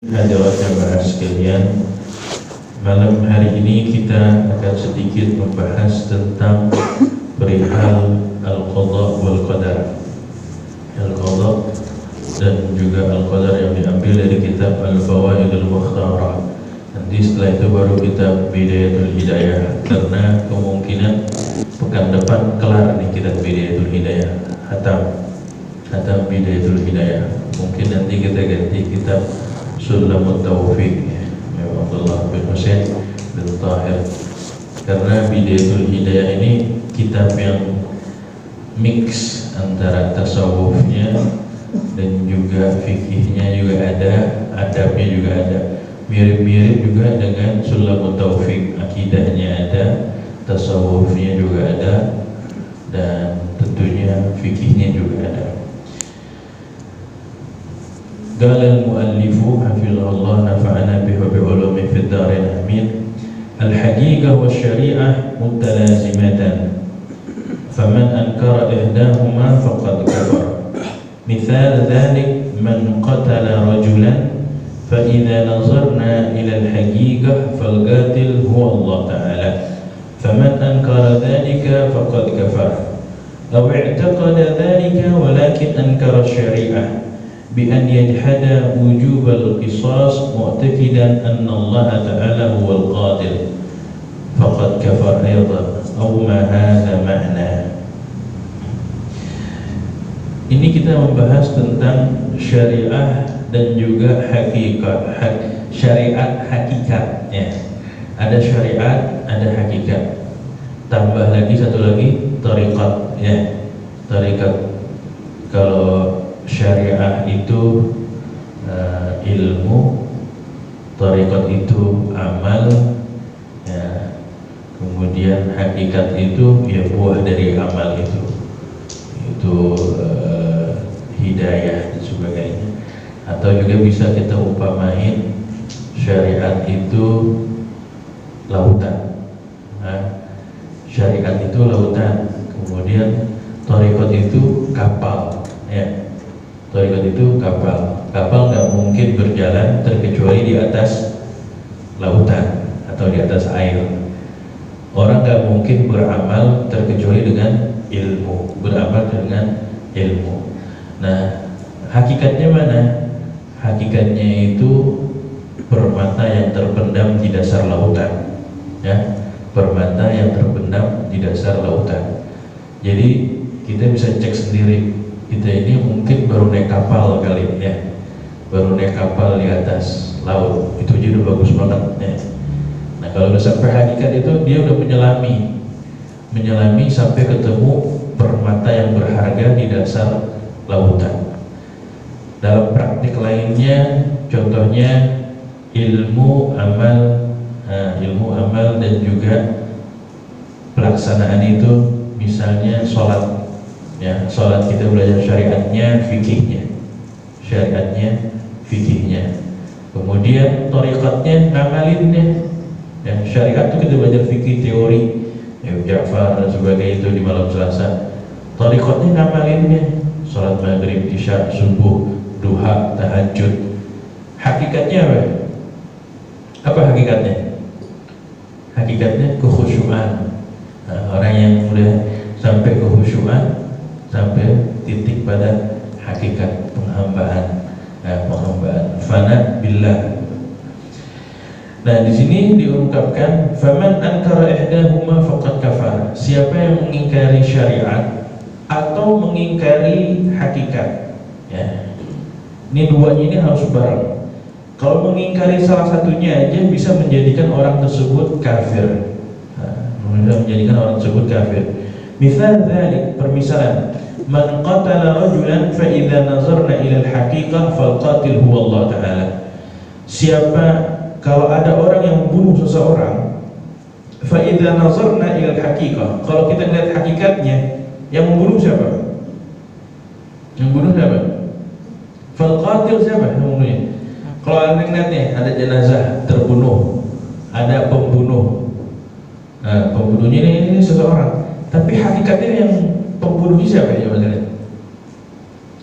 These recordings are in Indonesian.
Hadirat jamaah sekalian, malam hari ini kita akan sedikit membahas tentang perihal al-qadha wal qadar. Al-qadha dan juga al-qadar yang diambil dari kitab Al-Fawaidul Mukhtarah. Nanti setelah itu baru kita Bidayatul Hidayah, karena kemungkinan pekan depan kelar nih kitab Bidayatul Hidayah, hatam Bidayatul Hidayah. Mungkin nanti kita ganti kitab Sulamut Taufiq ya, Abdullah bin Husain bin Tahir. Karena Bidayatul Hidayah ini kitab yang mix antara tasawufnya dan juga fikihnya juga ada, adabnya juga ada. Mirip-mirip juga dengan Sulamut Taufiq, akidahnya ada, tasawufnya juga ada, dan tentunya fikihnya juga ada. Qala al-muallifu hafizahullah nafa'ana bihi wa bi'ulumi fid dharain amin. Al-haqiqah wa syari'ah mutalazimatan, faman ankara ihdahuma faqad kafar. Mithal dhalik man qatala rajulan fa idza nazarna ila al-haqiqah fal qatil huwa Allah ta'ala, faman ankara dhalika faqad kafar. Aw i'taqada dhalika walakin ankara syari'ah بأن يجحد وجوب القصاص معتقدا أن الله تعالى هو القاتل فقد كفر أيضا أو ما هذا معنى. Ini kita membahas tentang syariah dan juga hakikat, syariat hakikat ya. Ada syariat, ada hakikat. Tambah lagi satu lagi tariqat ya. Tariqat, kalau syariah itu ilmu, tariqat itu amal ya. Kemudian hakikat itu ya buah dari amal itu hidayah dan sebagainya. Atau juga bisa kita upamain syariat itu lautan syariat itu lautan, kemudian tariqat itu kapal ya. Tariqat itu kapal nggak mungkin berjalan terkecuali di atas lautan atau di atas air. Orang nggak mungkin beramal terkecuali dengan ilmu, beramal dengan ilmu. Nah, hakikatnya mana? Hakikatnya itu permata yang terpendam di dasar lautan, ya, permata yang terpendam di dasar lautan. Jadi kita bisa cek sendiri. Kita ini mungkin baru naik kapal kali ya, baru naik kapal di atas laut, itu aja udah bagus banget ya. Nah kalau udah sampai hakikat itu dia udah menyelami sampai ketemu permata yang berharga di dasar lautan. Dalam praktik lainnya, contohnya ilmu amal dan juga pelaksanaan itu, misalnya sholat. Ya, sholat kita belajar syariatnya, fikihnya. Kemudian tariqatnya, ngamalinnya. Ya, syariat itu kita belajar fikih teori, ya, Ja'far dan sebagainya itu di malam Selasa. Tariqatnya ngamalinnya, sholat maghrib, isya, subuh, duha, tahajud. Hakikatnya apa? Apa hakikatnya? Hakikatnya kekhusyuan. Nah, orang yang udah sampai kekhusyuan, sampai titik pada hakikat penghambaan, fana billah. Nah di sini diungkapkan faman ankara ihdahuma faqad kafar. Siapa yang mengingkari syariat atau mengingkari hakikat ya. Ini duanya ini harus bareng. Kalau mengingkari salah satunya aja bisa menjadikan orang tersebut kafir. Bisa menjadikan orang tersebut kafir. Misal dzalik, permisalan, man qatala rajulan fa idza nazarna ila al-haqiqah fal qatil huwa Allah ta'ala. Siapa, kalau ada orang yang membunuh seseorang, fa idza nazarna ila al-haqiqah, kalau kita lihat hakikatnya, yang membunuh siapa? Yang membunuh siapa? Fal qatil siapa yang membunuhnya? Kalau anda lihat nih, ada jenazah terbunuh, ada pembunuh. Nah, pembunuhnya ini seseorang. Tapi hakikatnya yang pembunuhnya siapa ya? Coba lihat.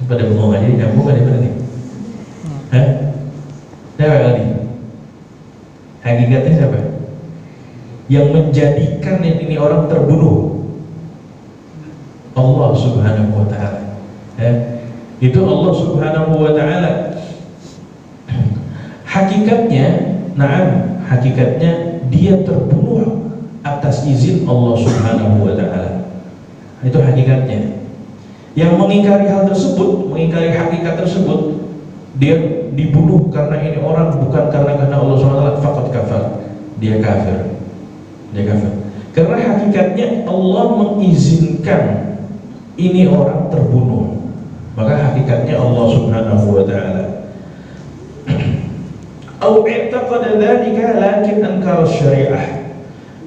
Pada bengong aja, nyambung kan ya nih? Siapa tadi? Hakikatnya siapa? Yang menjadikan ini orang terbunuh Allah Subhanahu wa ta'ala. Ya. Itu Allah Subhanahu wa ta'ala. Hakikatnya, hakikatnya dia terbunuh atas izin Allah Subhanahu wa ta'ala. Itu hakikatnya. Yang mengingkari hal tersebut, mengingkari hakikat tersebut, dia dibunuh karena ini orang, bukan karena Allah Subhanahu wa ta'ala, faqad kafar. Dia kafir. Dia kafir. Karena hakikatnya Allah mengizinkan ini orang terbunuh. Maka hakikatnya Allah Subhanahu wa ta'ala. Au i'taqada dzalika lakin ankara syariah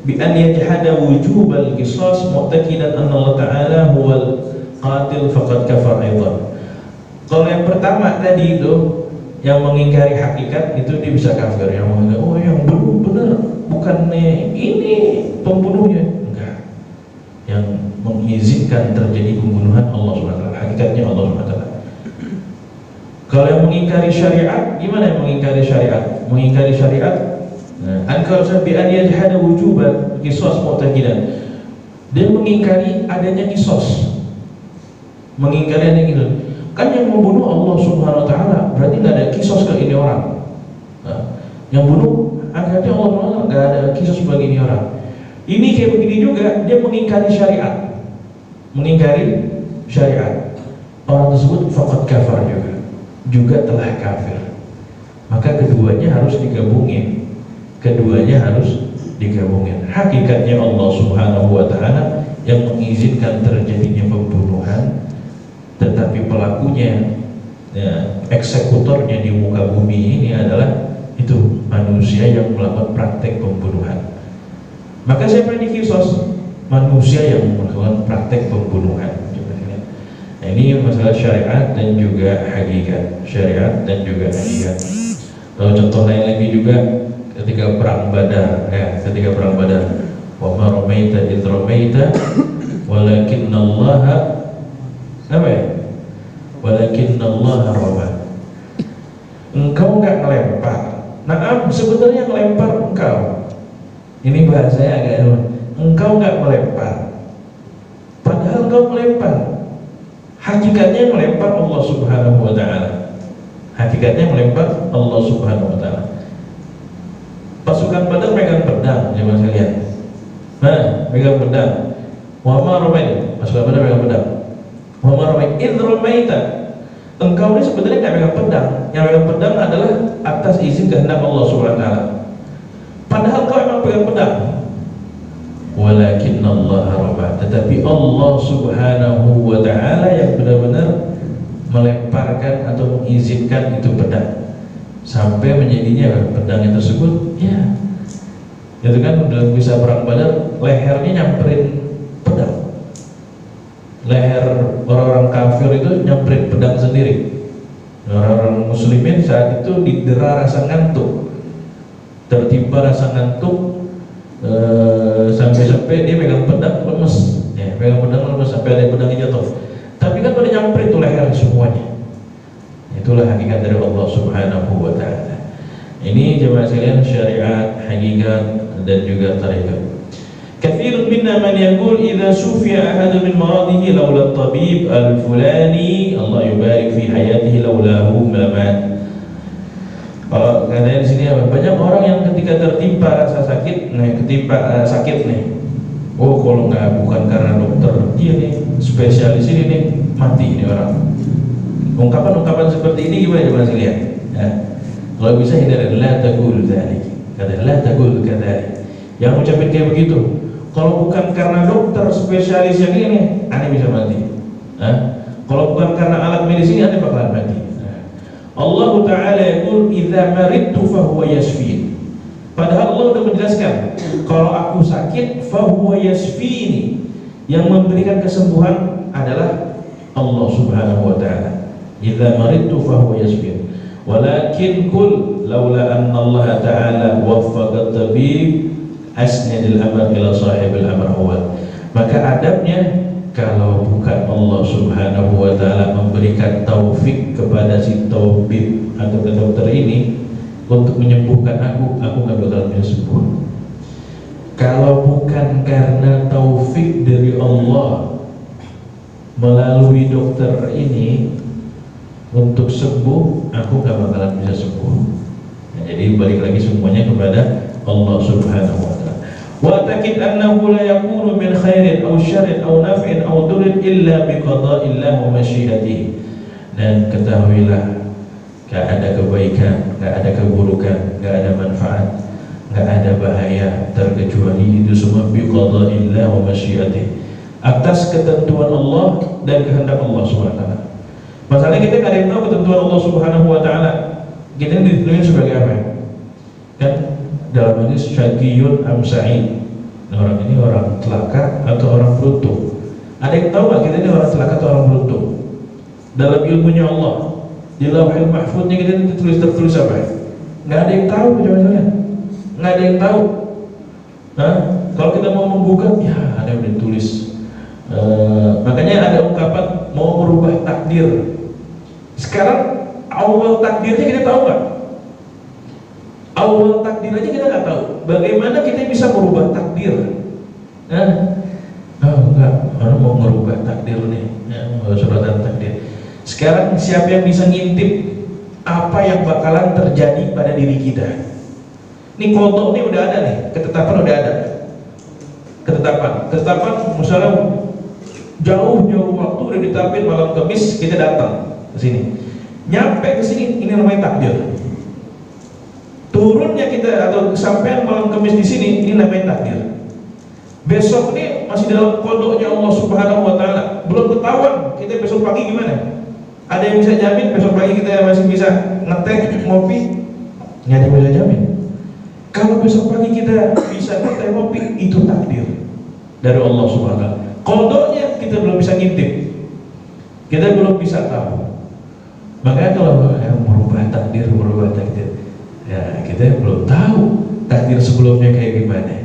bi an yajhada wujub al-qisas mu'taqidan anna Allah ta'ala huwal qatil faqad kafar aidan. Kalau yang pertama tadi itu yang mengingkari hakikat itu dia bisa kafir. Yang mengatakan oh yang benar bukannya ini pembunuhnya, enggak. Yang mengizinkan terjadi pembunuhan Allah SWT, hakikatnya Allah SWT. Kalau yang mengingkari syariat, gimana yang mengingkari syariat? Mengingkari syariat, ankar bi an yajhada wujuban qisas mu'taqidan. Dia mengingkari adanya qisas. Mengingkari adanya qisas. Kan yang membunuh Allah Subhanahu wa ta'ala, berarti enggak ada qisas ke ini orang. Yang bunuh akhirnya Allah SWT enggak ada qisas bagi ini orang. Ini kayak begini juga, dia mengingkari syariat. Mengingkari syariat. Orang tersebut faqad kafar juga telah kafir. Maka keduanya harus digabungin. Hakikatnya Allah Subhanahu wa ta'ala yang mengizinkan terjadinya pembunuhan, tetapi pelakunya, eksekutornya di muka bumi ini adalah itu manusia yang melakukan praktek pembunuhan. Maka siapa yang dikisos? Manusia yang melakukan praktek pembunuhan. Nah, ini masalah syariat dan juga hakikat. Syariat dan juga hakikat. Kalau contoh lain lagi juga ketika perang Badar, ketika perang Badar, wa ma ramaita id ramaita walakinallaha apa ya? Walakinallaha rama. Engkau enggak melempar. Nah, sebenarnya melempar engkau. Ini bahasanya agak rumit. Engkau enggak melempar, padahal engkau melempar. Hakikatnya melempar Allah Subhanahu wa ta'ala. Hakikatnya melempar Allah Subhanahu wa ta'ala. Pasukan Badar megang pedang, jemaah sekalian. Megang pedang. Wa ma ramaita, pasukan Badar megang pedang. Wa ma ramaita id ramaita. Engkau ini sebenarnya enggak megang pedang. Yang megang pedang adalah atas izin kehendak Allah Subhanahu wa ta'ala. Padahal kau memang pegang pedang. Walakinallaha rama. Tetapi Allah Subhanahu wa ta'ala yang benar-benar melemparkan atau mengizinkan itu pedang sampai menjadinya pedangnya tersebut, ya itu kan dalam kisah perang Badar, lehernya nyamperin pedang. Leher orang-orang kafir itu nyamperin pedang sendiri. Orang-orang muslimin saat itu didera rasa ngantuk, tertimpa rasa ngantuk, sampai-sampai dia pegang pedang lemes, pegang pedang lemes sampai ada pedangnya jatuh. Tapi kan pada nyamper itu leher semuanya. Itulah hakikat dari Allah Subhanahu wa ta'ala. Ini jemaah sekalian, syariat, hakikat dan juga tarikat. Katsirun minna man yaqul idza sufiya ahad min maradihi laula at-tabib al-fulani Allah yubarik fi hayatihi laulahu malamat. Katanya di sini banyak orang yang ketika tertimpa rasa sakit, sakit nih, oh kalau nggak bukan karena dokter dia nih spesialis ini nih, mati ini orang. Ungkapan-ungkapan seperti ini gimana coba lihat? Kalau bisa hindari, la taqul dzalik, kata la taqul kadzalik. Yang ucapin kayak begitu, kalau bukan karena dokter spesialis yang ini, ane bisa mati. Kalau bukan karena alat medis ini, ane bakalan mati. Allah Ta'ala yaqul idza maridtu fahuwa yashfin. Padahal Allah sudah menjelaskan, kalau aku sakit fahuwa yashfini, yang memberikan kesembuhan adalah Allah Subhanahu wa ta'ala. Idza maridtu fahuwa yashfin. Walakin kul laula anna Allah Ta'ala waffaqa at-tabib asnadil amr ila sahibil amr awal. Maka adabnya, kalau bukan Allah Subhanahu wa ta'ala memberikan taufik kepada si tabib atau ke dokter ini, untuk menyembuhkan aku nggak bakal bisa sembuh. Kalau bukan karena taufik dari Allah melalui dokter ini untuk sembuh, aku nggak bakalan bisa sembuh. Nah, jadi balik lagi semuanya kepada Allah Subhanahu wa ta'ala. Wa takid annahu la yakunu min khairin aw syarrin aw naf'in aw durrin illa bi qada'illah wa masyiatihi. Dan ketahuilah, gak ada kebaikan, gak ada keburukan, gak ada manfaat, gak ada bahaya terkecuali itu semua bi qada'illah wa masyiatihi, atas ketentuan Allah dan kehendak Allah Subhanahu wa ta'ala. Masalahnya kita gak ada yang tahu ketentuan Allah Subhanahu wa ta'ala. Kita ditentuin sebagai apa? Kan dalam hadis syaqiyun am sa'id, orang ini orang celaka atau orang beruntung. Ada yang tahu nggak kita ini orang celaka atau orang beruntung? Dalam ilmunya Allah, di lauhil mahfudnya kita tertulis apa? Nggak ada yang tahu kecuali nggak ada yang tahu. Nah, kalau kita mau membuka, ya ada yang ditulis. Makanya ada ungkapan mau merubah takdir. Sekarang awal takdirnya kita tahu nggak? Awal takdir aja kita nggak tahu. Bagaimana kita bisa merubah takdir? Enggak, orang mau merubah takdir nih, suratan takdir. Sekarang siapa yang bisa ngintip apa yang bakalan terjadi pada diri kita? Ini kodok nih udah ada nih, ketetapan udah ada. Ketetapan misalnya jauh waktu udah ditetapin malam Kamis kita datang ke sini. Nyampe ke sini ini namanya takdir. Turunnya kita atau kesampaian malam Kamis di sini ini namanya takdir. Besok ini masih dalam kodoknya Allah Subhanahu wa ta'ala. Belum ketahuan kita besok pagi gimana. Ada yang bisa jamin besok pagi kita masih bisa ngetek, ngopi? Nggak ada yang bisa jamin. Kalau besok pagi kita bisa ngetek, ngopi, itu takdir dari Allah Subhanahu wa ta'ala. Kodoknya kita belum bisa ngintip, kita belum bisa tahu. Makanya kalau merubah takdir, ya kita belum tahu takdir sebelumnya kayak gimana.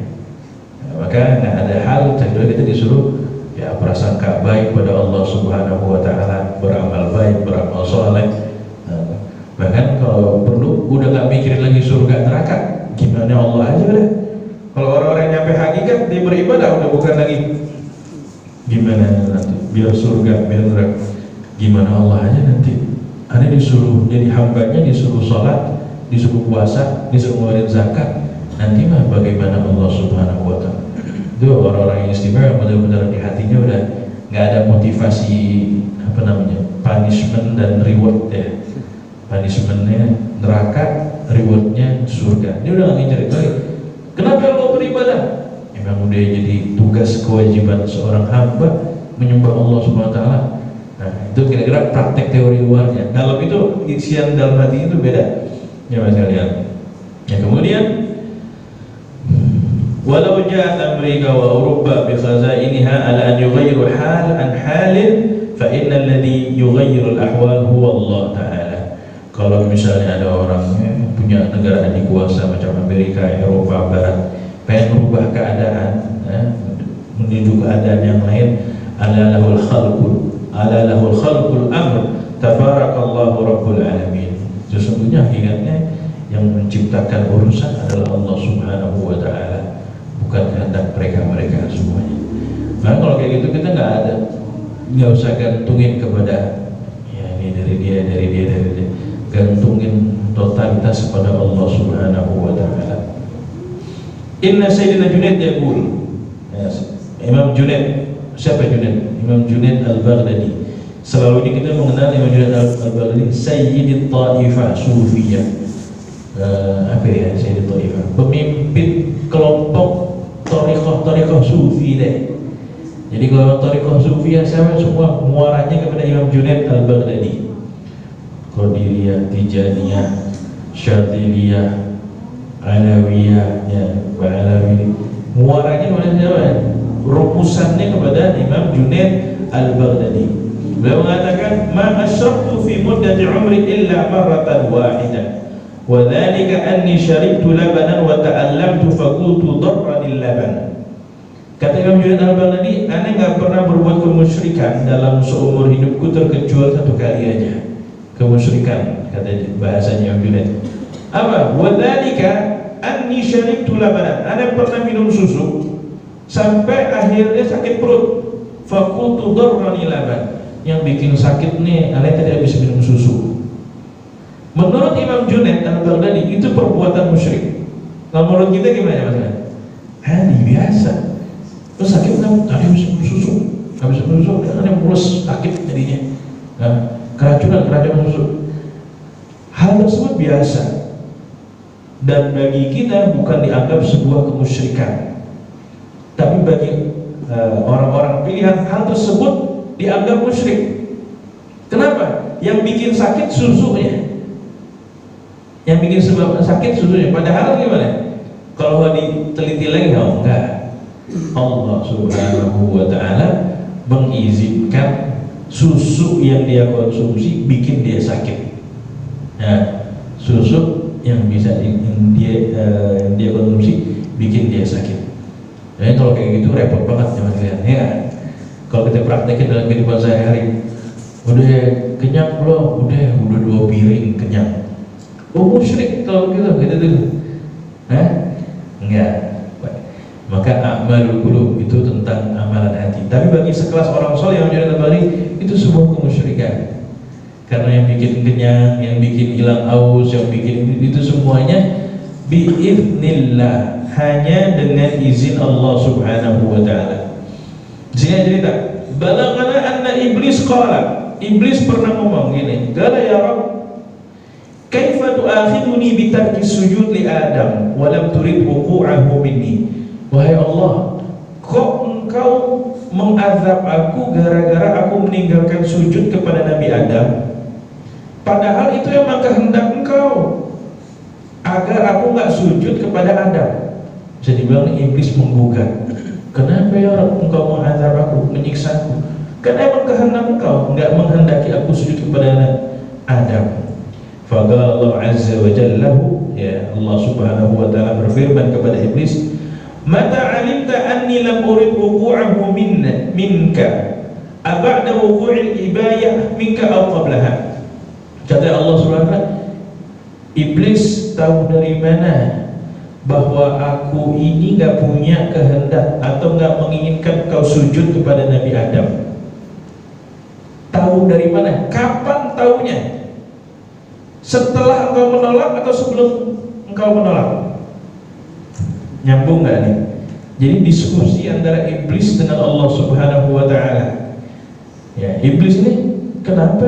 Maka nggak ada hal kecuali kita disuruh ya prasangka baik pada Allah Subhanahu wa ta'ala, beramal baik, beramal soleh. Bahkan kalau perlu udah nggak mikirin lagi surga neraka, gimana Allah aja udah. Kalau orang-orang nyampe hakikat dia beribadah udah bukan lagi gimana nanti biar surga biar neraka, gimana Allah aja nanti. Ada disuruh jadi hambanya, disuruh sholat, disuruh puasa, disuruh ngeluarin zakat. Nanti mah bagaimana Allah Subhanahu wa ta'ala. Itu orang-orang yang istimewa, benar-benar di hatinya udah nggak ada motivasi apa namanya punishment dan reward ya. Punishmentnya neraka, rewardnya surga. Dia udah nggak ngincer itu lagi. Kenapa lo beribadah? Memang udah jadi tugas kewajiban seorang hamba menyembah Allah Subhanahu wa ta'ala. Nah itu kira-kira praktek teori luarnya. Dalam itu isian dalam hati itu beda. Ya mas kalian. Ya kemudian walau ja'at Amerika wa Eropa bi khazainiha ala an yughayyiru hal an halin fa innal ladhi yughayyiru al-ahwal huwa Allah ta'ala. Kalau misalnya ada orang punya negara adikuasa macam Amerika, Eropa Barat pengen merubah keadaan menuju keadaan yang lain, ala lahul khalqul amr tabarakallahu rabbul alamin. Sesungguhnya hakikatnya yang menciptakan urusan adalah Allah Subhanahu wa ta'ala, bukan kehendak mereka semuanya. Nah kalau kayak gitu kita nggak usah gantungin kepada ya ini dari dia, gantungin totalitas kepada Allah Subhanahu wa ta'ala. Inna Sayyidina Junaid yaqul, Imam Junaid, siapa Junaid? Imam Junaid Al-Baghdadi. Selalu ini kita mengenal Imam Junaid Al-Baghdadi Sayyidit Ta'ifah Sufiyah. Apa ya Sayyidit Ta'ifah? Pemimpin kelompok Thariqah Sufi deh. Jadi kalau Thariqah Sufiyah siapa? Semua muaranya kepada Imam Junaid Al-Baghdadi. Qadiriyah, Tijaniyah, Syadiliyah, Alawiyah, ya, Alawi. Muaranya kepada siapa? Rumusannya kepada Imam Junaid Al-Baghdadi. Beliau mengatakan, "Ma asyartu fi muddati umri illa marratan wahidah. Wa dzalika anni sharibtu labanan wa ta'allamtu faqultu darranil laban." Kata Imam Junaid Al-Baghdadi, "Ana enggak pernah berbuat kemusyrikan dalam seumur hidupku terkecuali satu kali aja." Kemusyrikan, kata bahasanya Imam Junaid. Apa? Wadzalika anni syaribtu labanan. Ana pernah minum susu sampai akhirnya sakit perut. Fakultu darrani laban. Yang bikin sakit nih, ana tidak bisa minum susu. Menurut Imam Junaid Al-Baghdadi itu perbuatan musyrik. Kalau menurut kita gimana Mas? Ini biasa. Terus sakit nggak bisa minum susu, nggak bisa minum susu, ana mulus sakit jadinya. Nah, keracunan susu. Hal tersebut biasa. Dan bagi kita bukan dianggap sebuah kemusyrikan, tapi bagi orang-orang pilihan hal tersebut dianggap musyrik. Kenapa? Yang bikin sakit susunya, yang bikin sebab sakit susunya. Padahal gimana? Kalau diteliti lagi, oh enggak, Allah Subhanahu wa Ta'ala mengizinkan susu yang dia konsumsi bikin dia sakit. Nah, susu yang bisa dia konsumsi bikin dia sakit. Jadi kalau kayak gitu repot banget teman-teman ya. Kalau kita praktekin dalam kehidupan sehari-hari, udah kenyang belum? Udah 2 piring kenyang. Oh musyrik kalau gitu tuh. Enggak. Maka amalul qulub itu tentang amalan hati. Tapi bagi sekelas orang soleh yang menjadi tabari itu sebuah kemusyrikan. Karena yang bikin kenyang, yang bikin hilang haus, yang bikin itu semuanya biiznillah, hanya dengan izin Allah Subhanahu wa Ta'ala. Di sini cerita, balagana anna iblis qala, iblis pernah ngomong gini, qala ya Rabb, kaifa tu'akhiduni bi tarki sujud li Adam wa lam turid wuqu'ahu minni. Wahai Allah, kok engkau mengazab aku gara-gara aku meninggalkan sujud kepada Nabi Adam? Padahal itu memang kehendak engkau agar aku nggak sujud kepada Adam. Jadi bilang iblis menggugat, kenapa ya Rabb engkau mengazab aku, menyiksa aku? Karena emang kehendak engkau nggak menghendaki aku sujud kepada Adam. Faqala Allah Azza wa Jalla, ya Allah Subhanahu wa Ta'ala berfirman kepada iblis, mata alimta anni lam urid wuqu'ahu minka aba'da wuqu'il ibayah minka aw qablaha. Kata Allah Subhanahu wa Ta'ala, iblis tahu dari mana bahwa aku ini gak punya kehendak atau gak menginginkan kau sujud kepada Nabi Adam. Tahu dari mana? Kapan tahunya? Setelah engkau menolak atau sebelum engkau menolak? Nyambung gak nih? Jadi diskusi antara iblis dengan Allah Subhanahu wa Ta'ala. Ya, iblis ini, kenapa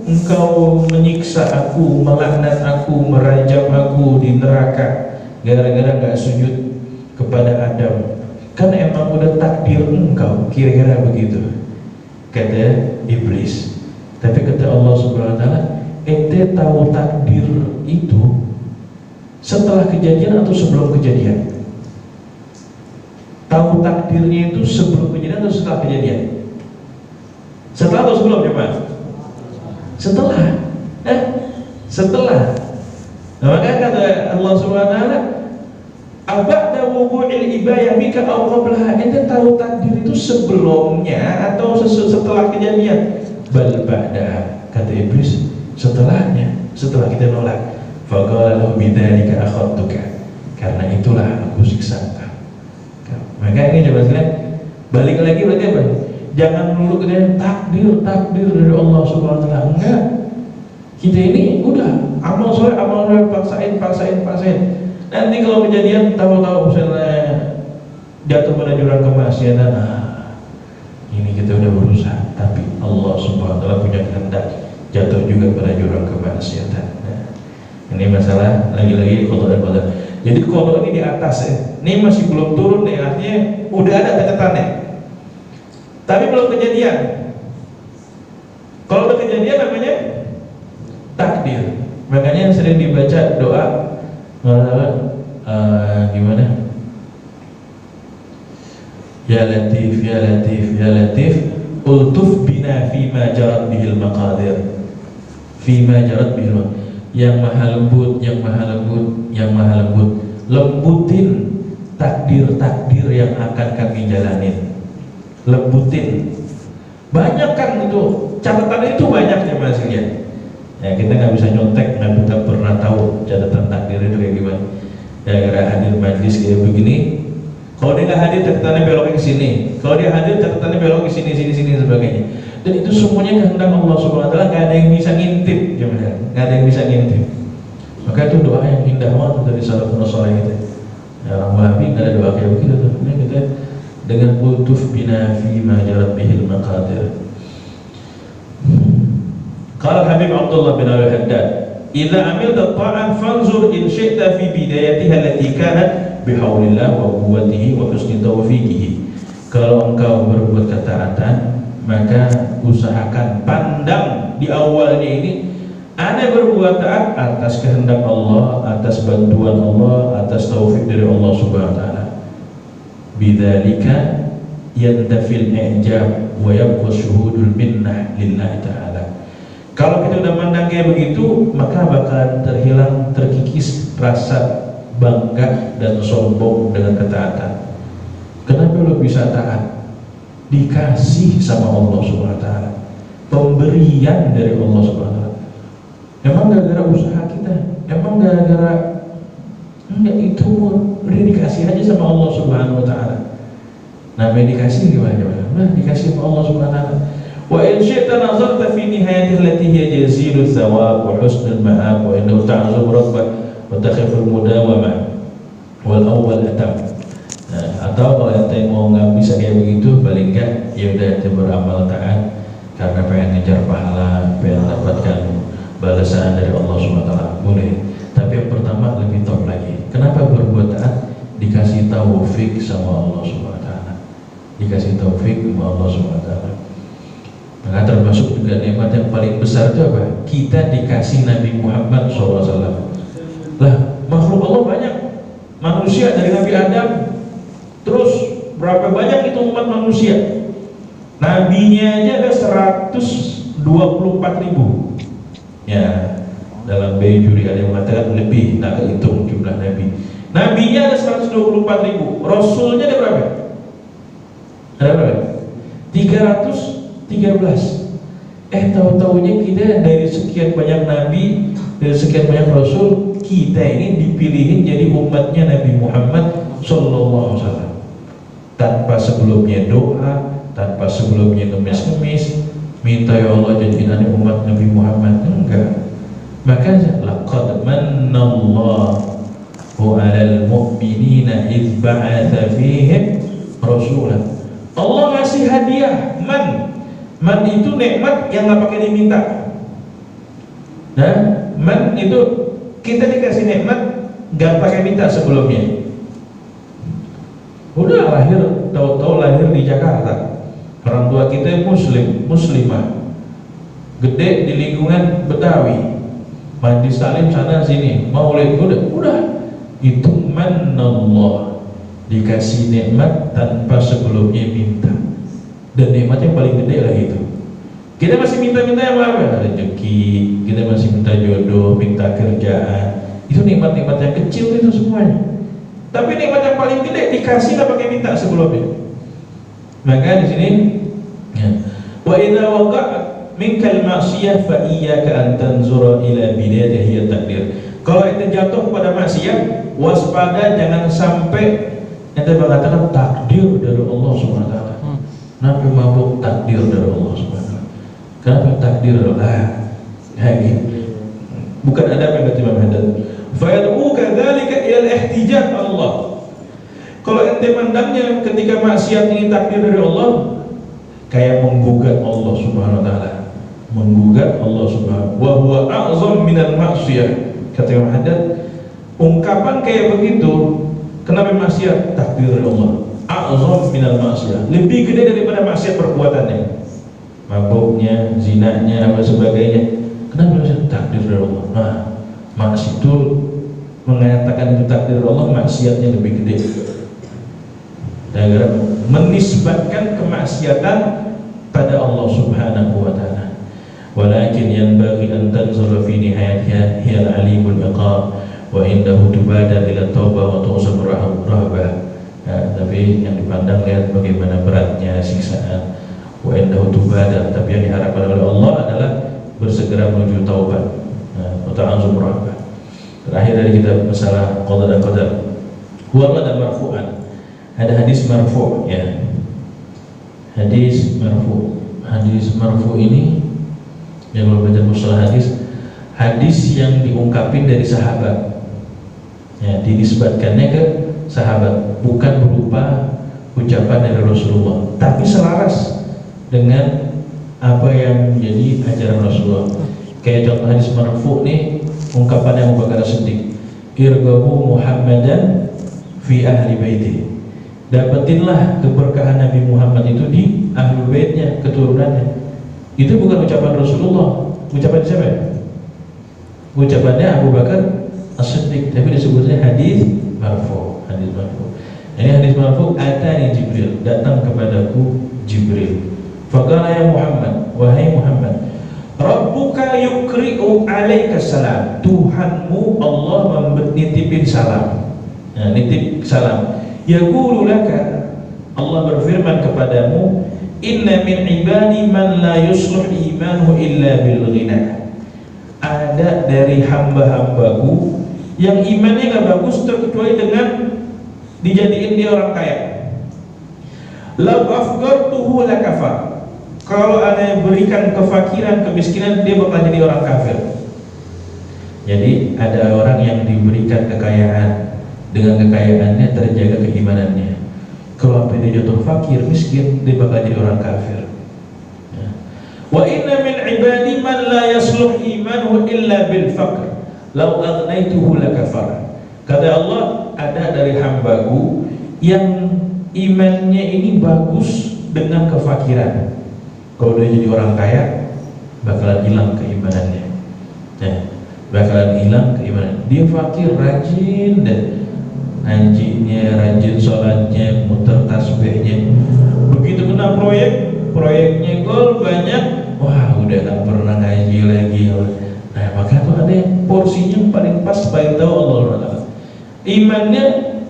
engkau menyiksa aku, melaknat aku, merajam aku di neraka gara-gara gak sujud kepada Adam? Kan emang udah takdir engkau, kira-kira begitu kata iblis. Tapi kata Allah Subhanahu wa Ta'ala, ente tahu takdir itu setelah kejadian atau sebelum kejadian? Tahu takdirnya itu sebelum kejadian atau setelah kejadian? Setelah atau sebelum coba? Setelah. Setelah. Nah, maka kata Allah Subhanahu wa Ta'ala, aba'da wuqu'il ibayah bika aw qablaha. Ente tahu takdir itu sebelumnya atau setelah kejadian? Bal ba'da, kata iblis, setelahnya, setelah kita nolak. Faqala lahu bidzalika akhadtuka, karena itulah aku siksa engkau. Maka ini coba sekalian, balik lagi berarti apa? Jangan melulu kita takdir dari Allah Subhanahu wa Ta'ala. Enggak. Kita ini udah amal soleh paksain. Nanti kalau kejadian tahu-tahu misalnya jatuh pada jurang kemaksiatan, ini kita udah berusaha, tapi Allah Subhanahu wa Ta'ala punya kehendak jatuh juga pada jurang kemaksiatan. Ini masalah lagi-lagi qada dan qadar. Jadi qada ini di atas ya. Ini masih belum turun nih, artinya udah ada catatannya. Tapi belum kejadian. Kalau udah kejadian namanya takdir. Makanya sering dibaca doa gimana? Ya Latif, ya Latif, ya Latif, ultuf bina fima jarat bihil maqadir. Fima jarat bihil maqadir. Yang maha lembut, yang maha lembut, yang maha lembut, lembutin takdir-takdir yang akan kami jalanin. Lembutin. Banyak kan itu, catatan itu banyak ya Mas ya. Ya kita nggak bisa nyontek, nggak kita pernah tahu catatan takdir itu kayak gimana. Gara-gara hadir majlis kayak begini, kalau dia nggak hadir catatannya beloknya ke sini, kalau dia hadir catatannya belok ke sini dan sebagainya. Dan itu semuanya kehendak Allah Subhanahu Wa Taala, nggak ada yang bisa ngintip, gimana? Nggak ada yang bisa ngintip. Maka itu doa yang indah banget dari salafun saleh itu. Ya, orang Wahabi nggak ada doa kayak begitu tuh. Ini kita dengan ultuf bina fi ma jarat bihil maqadir. Qala Habib Abdullah bin Al-Haddad, "Idza amilta ta'an fanzur in syi'ta fi bidayatiha allati kanat bihaulillah wa quwwatihi wa husni tawfiqihi." Kalau engkau berbuat ketaatan, maka usahakan pandang di awalnya ini ada berbuat taat atas kehendak Allah, atas bantuan Allah, atas taufik dari Allah Subhanahu wa taala. Bidzalika yantafil i'jab wa yabqa syuhudul minnah lillahi ta'ala. Kalau kita udah mandang kayak begitu, maka bakalan terhilang, terkikis rasa bangga dan sombong dengan ketaatan. Kenapa lo bisa taat? Dikasih sama Allah Subhanahu wa taala. Pemberian dari Allah Subhanahu wa taala. Emang gara-gara usaha kita? Emang gara-gara enggak, itu udah dikasih aja sama Allah Subhanahu wa taala. Namanya dikasih gimana? Nah, dikasih sama Allah Subhanahu wa taala. Wa in syi'ta nazarta fi nihayatihi allati hiya jazilu thawab wa husnul ma'ab wa innahu ta'zum rabbak wa takhiful mudawamah wal awwal atam. Nah, atau kalau ente mau nggak bisa kayak begitu, paling enggak ya udah ente beramal taat karena pengen ngejar pahala, pengen dapatkan balasan dari Allah Subhanahu wa taala, boleh. Tapi yang pertama lebih top lagi. Kenapa berbuat taat? Dikasih taufik sama Allah Subhanahu wa taala. Dikasih taufik sama Allah Subhanahu wa taala. Maka termasuk juga nikmat yang paling besar itu apa? Kita dikasih Nabi Muhammad SAW. Lah, makhluk Allah banyak. Manusia dari Nabi Adam, terus berapa banyak itu umat manusia? Nabinya aja ada 124.000. Ya, dalam Bayjuri ada yang mengatakan lebih, tak kehitung jumlah Nabi. Nabinya ada 124.000. Rasulnya ada berapa? Ada berapa? 313. Tahu-tahunya kita dari sekian banyak nabi, dari sekian banyak rasul, kita ini dipilihin jadi umatnya Nabi Muhammad sallallahu alaihi wasallam. Tanpa sebelumnya doa, tanpa sebelumnya ngemis-ngemis, minta ya Allah jadikan umat Nabi Muhammad, enggak. Makanya laqad mannallahu 'alal mu'minina idz ba'atsa fihim rasulan. Allah ngasih hadiah man itu nikmat yang nggak pakai diminta. Nah, man itu kita dikasih nikmat nggak pakai minta sebelumnya. Udah lahir, tahu-tahu lahir di Jakarta. Orang tua kita muslimah, gede di lingkungan Betawi, mandi salim sana sini, maulid, udah itu manallah, dikasih nikmat tanpa sebelumnya minta. Dan nikmat yang paling gede lah itu. Kita masih minta-minta yang apa? Rezeki, kita masih minta jodoh, minta kerjaan. Itu nikmat-nikmat yang kecil itu semuanya. Tapi nikmat yang paling gede dikasih nggak pakai minta sebelumnya. Maka di sini, wa idza waqa'a minkal ma'siyah fa iyyaka an tanzura ila bidayatihi takdir. Kalau ente jatuh pada maksiat, waspada, jangan sampai ente mengatakan takdir dari Allah Subhanahu wa taala. Nabi mabuk takdir dari Allah Subhanahu wa taala. Kenapa takdir lah? Bukan ada yang kata Imam Haddad. Fa yad'uka dzalika ila al-ihtijaj Allah. Kalau ente mandangnya ketika maksiat ini takdir dari Allah, kayak menggugat Allah Subhanahu wa taala. Menggugat Allah Subhanahu wa huwa a'zam minal ma'siyah. Kata Imam Haddad, ungkapan kayak begitu, kenapa maksiat takdir dari Allah? A'zam minal ma'siyah, lebih gede daripada maksiat perbuatannya, mabuknya, zinanya, apa sebagainya. Kenapa maksiat takdir dari Allah? Nah, maksiat itu mengatakan itu takdir dari Allah, maksiatnya lebih gede. Gara-gara menisbatkan kemaksiatan pada Allah Subhanahu wa taala. Walakin yanbaghi an tanzura fi nihayatiha hiya al-alimul iqab wa indahu tubadar ila taubah wa tu'sab rahbah. Tapi yang dipandang lihat bagaimana beratnya siksaan. Wa indahu tubadar, tapi yang diharapkan oleh Allah adalah bersegera menuju taubat. Ta'azzum rahmah. Terakhir dari kita masalah qada dan qadar. Huwa dan marfu'an. Ada hadis marfu' ya. Hadis marfu'. Hadis marfu' ini yang kalau baca mustalah hadis yang diungkapin dari sahabat. Ya, dinisbatkannya ke sahabat, bukan berupa ucapan dari Rasulullah, tapi selaras dengan apa yang menjadi ajaran Rasulullah. Kayak contoh hadis marfu' nih, ungkapan Abu Bakar Siddiq, irghabu Muhammadan fi ahli baiti. Dapetinlah keberkahan Nabi Muhammad itu di ahli baitnya, keturunannya. Itu bukan ucapan Rasulullah, ucapan siapa? Ucapannya Abu Bakar As-Siddiq, tapi disebutnya hadis marfu'. Hadis marfu'. Ini hadis marfu', atani Jibril, datang kepadaku Jibril. Faqala ya Muhammad, wahai Muhammad, Rabbuka yukri'u alaika salam. Tuhanmu Allah menitipin salam. Nah, nitip salam. Yaqulu laka, Allah berfirman kepadamu, inna min ibadi man la yusluh imanuhu illa bil ghina. Ada dari hamba-hambaku yang imannya gak bagus terkecuali dengan dijadiin dia orang kaya. Law afqartuhu lakafar. Kalau ada berikan kefakiran, kemiskinan, dia bakal jadi orang kafir. Jadi ada orang yang diberikan kekayaan, dengan kekayaannya terjaga keimanannya. Kalau sampai dia jatuh fakir, miskin, dia bakal jadi orang kafir. Ya. Wa inna min ibadi man la yasluh imanuhu illa bil faqr. Lau agnaituhu lakafar. Kata Allah, ada dari hambaku yang imannya ini bagus dengan kefakiran. Kalau dia jadi orang kaya, bakalan hilang keimanannya. Ya, bakalan hilang keimanan. Dia fakir, rajin dan ngajinya, rajin sholatnya, muter tasbihnya. Begitu kena proyeknya gol banyak, wah udah gak pernah ngaji lagi. Nah, maka tuh ada yang porsinya paling pas, paling tahu Allah. Imannya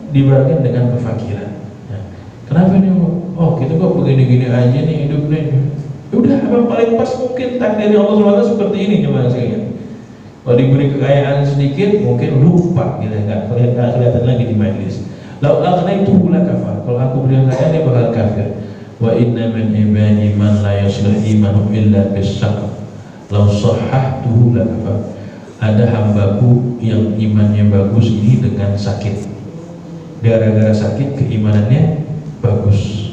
dibarengan dengan kefakiran. Ya. Kenapa nih? Oh, kita kok begini-gini aja nih hidupnya. Udah, apa paling pas mungkin takdir Allah SWT seperti ini coba sekalian. Kalau diberi kekayaan sedikit, mungkin lupa gitu, nggak kelihatan lagi di majlis. Lau aghnaytuhu lakafar. Kalau aku beri kekayaan, dia bakal kafir. Wa inna min ibadi man la yuslih imanuhu illa bis-sabr. Lau sahhahtuhu lakafar. Ada hambaku yang imannya bagus ini dengan sakit. Gara-gara sakit keimanannya bagus.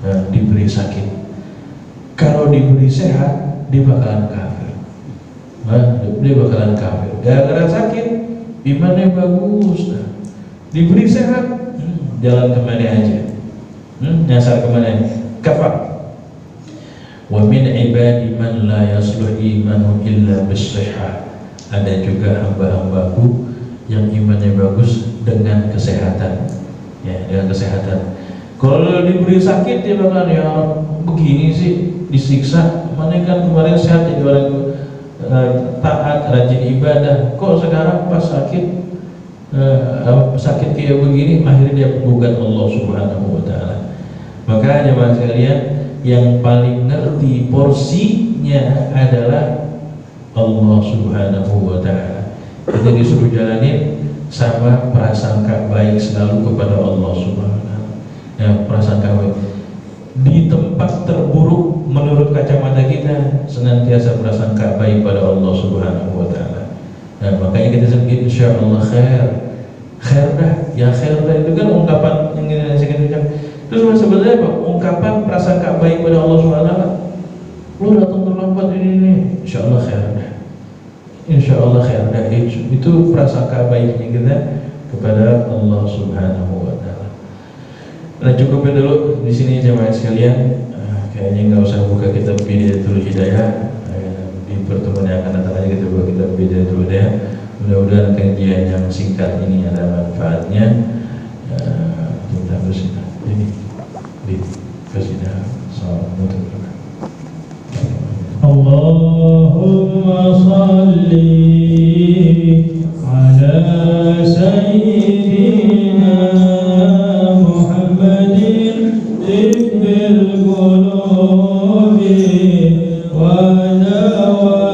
Nah, diberi sakit. Kalau diberi sehat, dia bakalan kafir. Nah, dia bakalan kafir. Gara-gara sakit, imannya bagus. Nah, diberi sehat, jalan kemana aja? Nyasar kemana? Kafir. Wa min ibadi man la yasluh imanu illa bis-sihah. Ada juga hamba-hambaku yang imannya bagus dengan kesehatan. Ya, dengan kesehatan. Kalau diberi sakit, dia bakalan ya begini sih, disiksa. Mana kan kemarin sehat jadi orang taat, rajin ibadah. Kok sekarang pas sakit sakit kayak begini, akhirnya dia bukan Allah Subhanahu wa Ta'ala. Maka jemaah sekalian, yang paling ngerti porsinya adalah Allah Subhanahu wa Ta'ala. Kita disuruh jalanin sama prasangka baik selalu kepada Allah Subhanahu wa Ta'ala. Ya, prasangka baik. Di tempat terburuk menurut kacamata kita, senantiasa prasangka baik pada Allah Subhanahu wa Ta'ala. Nah, makanya kita sebut insyaallah khair. Khair dah, ya khair dah itu kan ungkapan yang kita ucap. Terus sebenarnya apa? Ungkapan prasangka baik pada Allah Subhanahu wa Ta'ala. Lu datang terlambat ini, insyaallah khair dah. Insyaallah khair dah. Itu prasangka baiknya kita kepada Allah Subhanahu wa Ta'ala. Nah, cukup dulu di sini jemaah sekalian. Kayaknya nggak usah buka kitab Bidayatul Hidayah. Di pertemuan yang akan datang aja kita buka kitab Bidayatul Hidayah. Mudah-mudahan kajian yang singkat ini ada manfaatnya. Kita bersinar. Jadi di bersinar. Assalamualaikum. Allahumma salli ala sayyidina Muhammadin tibbil qulubi wa dawa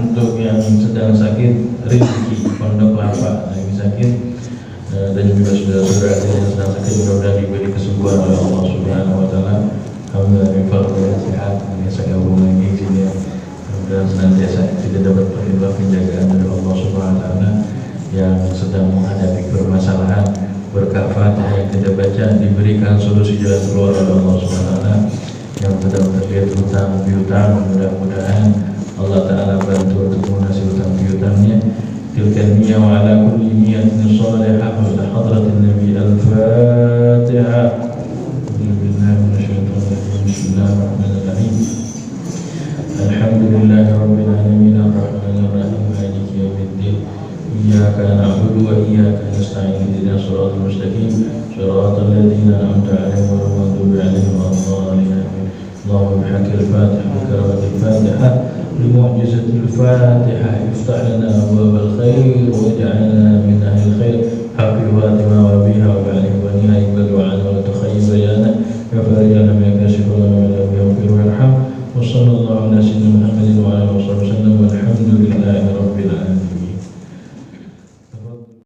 untuk yang sedang sakit rezeki Pondok Kelapa lagi sakit, dan juga saudara-saudara yang sedang sakit mudah-mudahan diberi kesembuhan oleh Allah Subhanahu wa taala. Alhamdulillah sehat, biasa gabung lagi sini. Mudah-mudahan senantiasa kita dapat penjagaan dari Allah Subhanahu wa taala yang sedang menghadapi permasalahan. Berkat Fatihah yang kita baca diberikan solusi jalan keluar oleh Allah Subhanahu wa taala. Yang sedang terlihat hutang piutang, mudah-mudahan Allah Ta'ala bantu untuk melunasi hutang piutangnya. Tilkan niyah wa ala kulli niyatin salihah wa hadratin Nabi Al-Fatihah. Bismillahirrahmanirrahim. Alhamdulillahi rabbil alamin arrahmanir rahim maliki yaumiddin. Iyyaka na'budu wa iyyaka nasta'in ihdinas siratal mustaqim siratal ladzina an'amta 'alaihim ghairil maghdubi 'alaihim waladdallin. اللهم بحق الفاتحة بكرامة الفاتحة بمعجزة الفاتحة افتح لنا أبواب الخير واجعلنا من أهل الخير حق فاطمة وأبيها وبعليه وبنيها اقبل وعنا ولا تخيب بيانا وفرج لنا من كاشف لنا من أبي يغفر ويرحم وصلى الله على سيدنا محمد وعلى آله وصحبه وسلم والحمد لله رب العالمين.